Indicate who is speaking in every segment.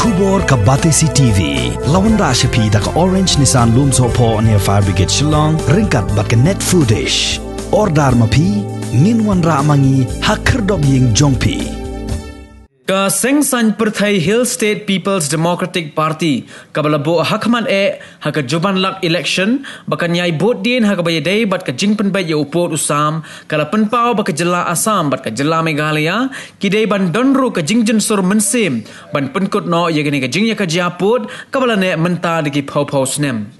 Speaker 1: Kubor ka Batesi TV. Lawan da shapi da ka Orange Nissan Lumso po near Fire Brigade Shillong. Ringkat bat ka net footage. Ordar mapi. Minwan ra mangi hakerdob ying jongpi.
Speaker 2: Ka Sengsan Perthai Hill State People's Democratic Party kabalabo hakman haka juban lak election baka nyai bot din haka bayadai bat ka Ïapynbeit ya upot Assam kala penpau baka jela Assam bat ka jela Meghalaya kidai ban donru ka Jingjynsur Mynsiem ban penkut no ya gani ka jingya ka japot kabalane menta diki pau snem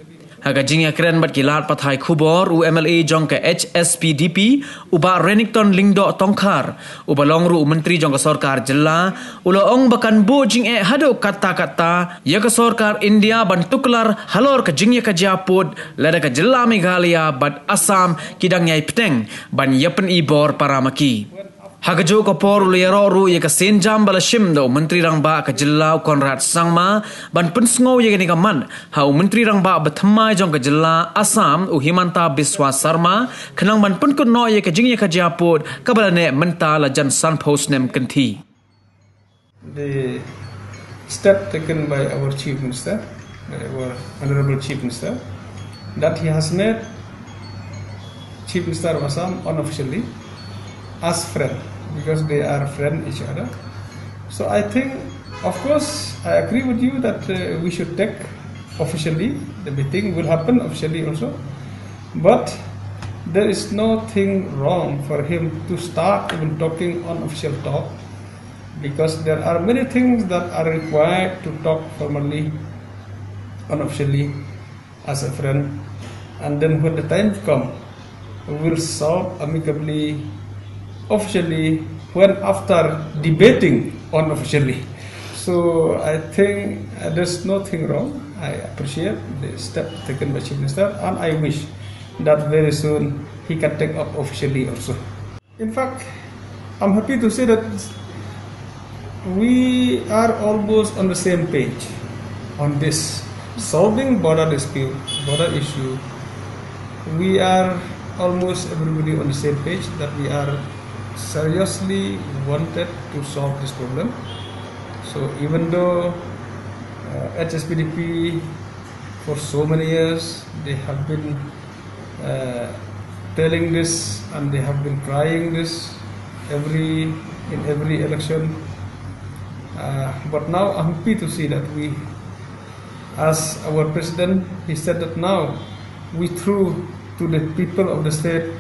Speaker 2: haka jingya keren bat kilat pathai khubor UMLA jong ka Hspdp uba Renington Lingdo Tongkar uba longru menteri jong ka sarkar jela ulo ong bakan bo jing hado kata ya ka sarkar India ban tuklar halor ka jingya ka japot lada ka jela Meghalaya bat Assam kidang Hapdeng ban Ïapynbeit paramaki hagajo ka por lero ru ye ka senjam balashim do menteri rang ba ka jilla konrad sangma ban pensngo ye ni ka man ha menteri rang ba bathma jong ka jilla Assam u Himanta Biswa Sarma khnang ban penkut no ye ka jingye ka japot ka balane menta la jan san post nem kanthi.
Speaker 3: The step taken by our chief minister, our honorable chief minister, that he has made chief minister of Assam unofficially as friend, because they are friend each other. So I think, of course, I agree with you that we should take officially, the meeting will happen officially also, but there is nothing wrong for him to start even talking unofficial talk, because there are many things that are required to talk formally, unofficially, as a friend, and then when the time comes, we will solve amicably, officially, when after debating unofficially. So I think there's nothing wrong. I appreciate the step taken by Chief Minister, and I wish that very soon he can take up officially also. In fact, I'm happy to say that we are almost on the same page on this solving border dispute, border issue. We are almost everybody on the same page that we are seriously wanted to solve this problem. So even though Hspdp for so many years they have been telling this and they have been crying this in every election, but now I'm happy to see that we, as our president, he said that now we through to the people of the state,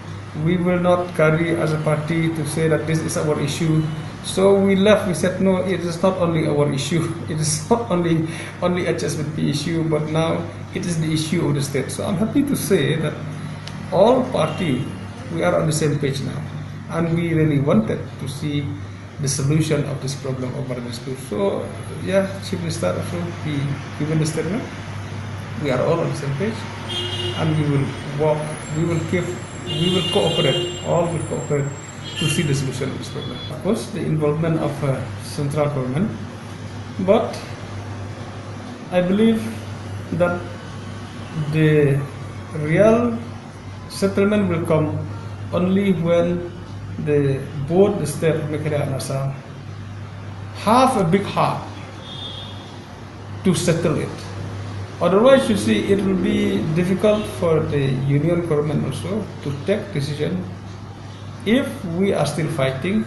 Speaker 3: we will not carry as a party to say that this is our issue. So we left, we said no, it is not only our issue, it is not only Hspdp issue, but now it is the issue of the state. So I'm happy to say that all party, we are on the same page now, and we really wanted to see the solution of this problem of border dispute. So yeah, Chief Minister also, he given the statement, we are all on the same page, and we will walk, we will cooperate, all will cooperate to see the solution of this problem. Of course, the involvement of central government, but I believe that the real settlement will come only when both the state of Meghalaya and Assam have a big heart to settle it. Otherwise, you see, it will be difficult for the union government also to take decision. If we are still fighting,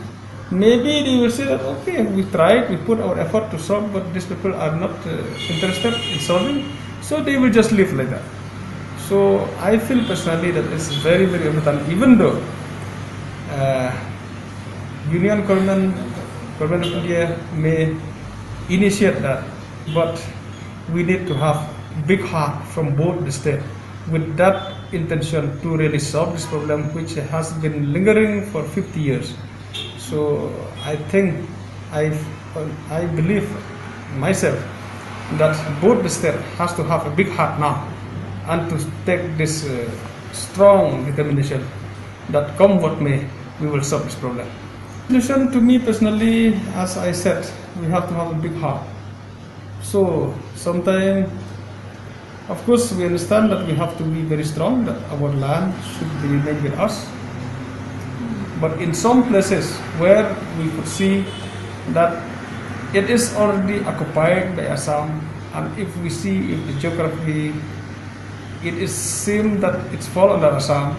Speaker 3: maybe they will say that, okay, we tried, we put our effort to solve, but these people are not interested in solving, so they will just live like that. So I feel personally that it's very, very important, even though union government of India may initiate that, but we need to have big heart from both the state with that intention to really solve this problem, which has been lingering for 50 years. So I think, I believe myself that both the state has to have a big heart now and to take this strong determination that come what may, we will solve this problem. Listen to me personally, as I said, we have to have a big heart. So sometimes, of course, we understand that we have to be very strong, that our land should remain with us. But in some places where we could see that It is already occupied by Assam, and if we see if the geography, it is seems that it's fall under Assam.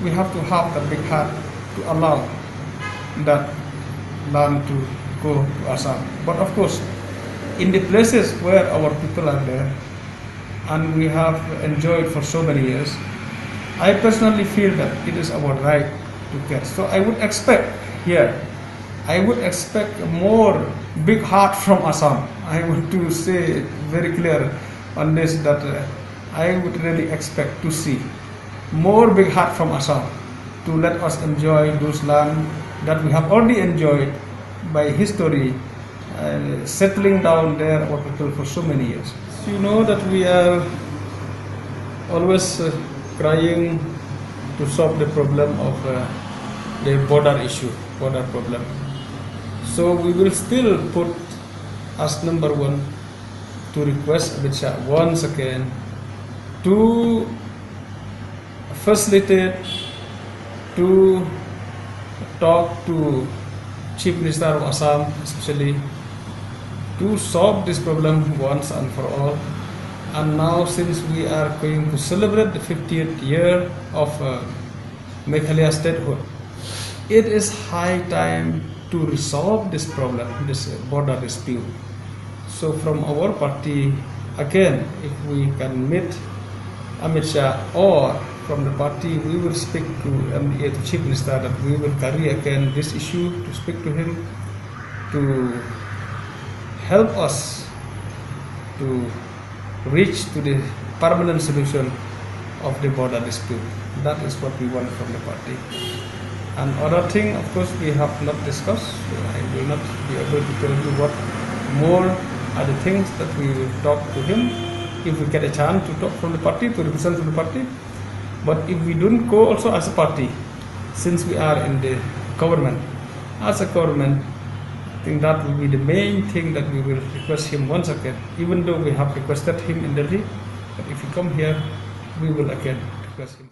Speaker 3: We have to have the big heart to allow that land to go to Assam. But of course, in the places where our people are there, and we have enjoyed for so many years, I personally feel that it is our right to get. So I would expect here, I would expect a more big heart from Assam. I want to say very clear on this that I would really expect to see more big heart from Assam to let us enjoy those land that we have already enjoyed by history, settling down there our people for so many years. So you know that we are always trying to solve the problem of the border issue, border problem. So we will still put as number one to request Amit Shah once again to facilitate, to talk to Chief Minister of Assam, especially to solve this problem once and for all. And now, since we are going to celebrate the 50th year of Meghalaya statehood, it is high time to resolve this problem, this border dispute. So from our party, again, if we can meet Amit Shah, or from the party, we will speak to the Chief Minister that we will carry again this issue to speak to him to help us to reach to the permanent solution of the border dispute. That is what we want from the party. And other thing, of course, we have not discussed. I will not be able to tell you what more are the things that we will talk to him if we get a chance to talk from the party, to represent from the party. But if we don't go also as a party, since we are in the government, as a government, I think that will be the main thing that we will request him once again, even though we have requested him in Delhi. But if he come here, we will again request him.